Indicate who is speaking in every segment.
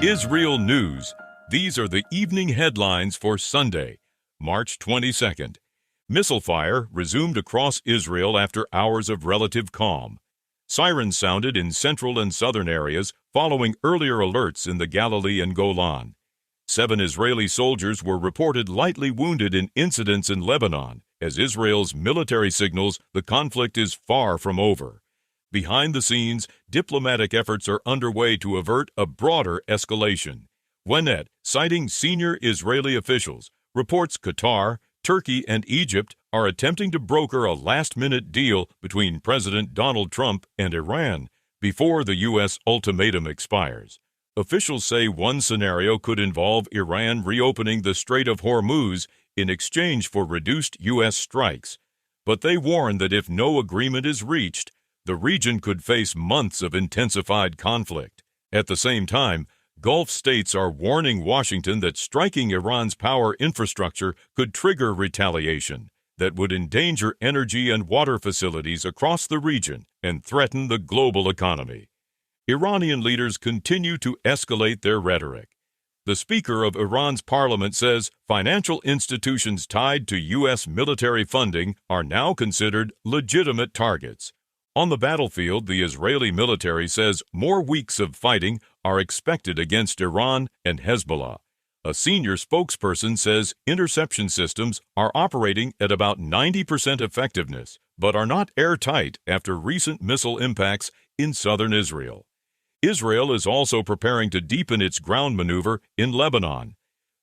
Speaker 1: IsReal News. These are the evening headlines for Sunday, March 22nd. Missile fire resumed across Israel after hours of relative calm. Sirens sounded in central and southern areas following earlier alerts in the Galilee and Golan. 7 Israeli soldiers were reported lightly wounded in incidents in Lebanon, as Israel's military signals the conflict is far from over. Behind the scenes, diplomatic efforts are underway to avert a broader escalation. Gwinnett, citing senior Israeli officials, reports Qatar, Turkey, and Egypt are attempting to broker a last-minute deal between President Donald Trump and Iran before the U.S. ultimatum expires. Officials say one scenario could involve Iran reopening the Strait of Hormuz in exchange for reduced U.S. strikes, but they warn that if no agreement is reached, the region could face months of intensified conflict. At the same time, Gulf states are warning Washington that striking Iran's power infrastructure could trigger retaliation that would endanger energy and water facilities across the region and threaten the global economy. Iranian leaders continue to escalate their rhetoric. The Speaker of Iran's parliament says financial institutions tied to U.S. military funding are now considered legitimate targets. On the battlefield, the Israeli military says more weeks of fighting are expected against Iran and Hezbollah. A senior spokesperson says interception systems are operating at about 90% effectiveness, but are not airtight after recent missile impacts in southern Israel. Israel is also preparing to deepen its ground maneuver in Lebanon.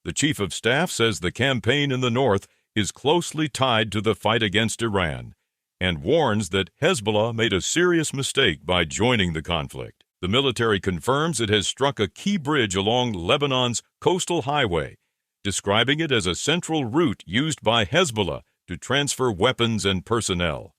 Speaker 1: The chief of staff says the campaign in the north is closely tied to the fight against Iran, and warns that Hezbollah made a serious mistake by joining the conflict. The military confirms it has struck a key bridge along Lebanon's coastal highway, describing it as a central route used by Hezbollah to transfer weapons and personnel.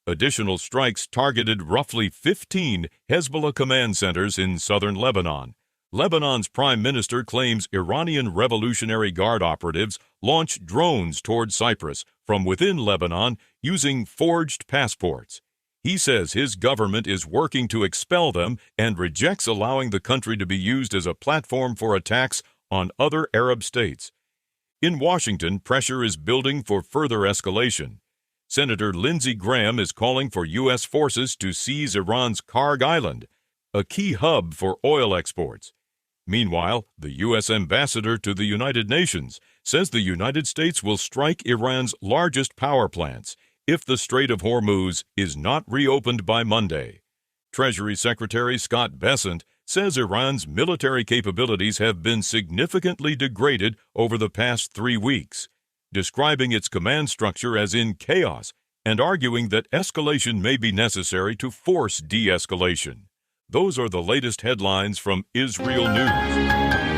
Speaker 1: Additional strikes targeted roughly 15 Hezbollah command centers in southern Lebanon. Lebanon's prime minister claims Iranian Revolutionary Guard operatives launched drones toward Cyprus from within Lebanon using forged passports. He says his government is working to expel them and rejects allowing the country to be used as a platform for attacks on other Arab states. In Washington, pressure is building for further escalation. Senator Lindsey Graham is calling for U.S. forces to seize Iran's Karg Island, a key hub for oil exports. Meanwhile, the U.S. ambassador to the United Nations says the United States will strike Iran's largest power plants if the Strait of Hormuz is not reopened by Monday. Treasury Secretary Scott Bessent says Iran's military capabilities have been significantly degraded over the past 3 weeks, describing its command structure as in chaos and arguing that escalation may be necessary to force de-escalation. Those are the latest headlines from IsReal News.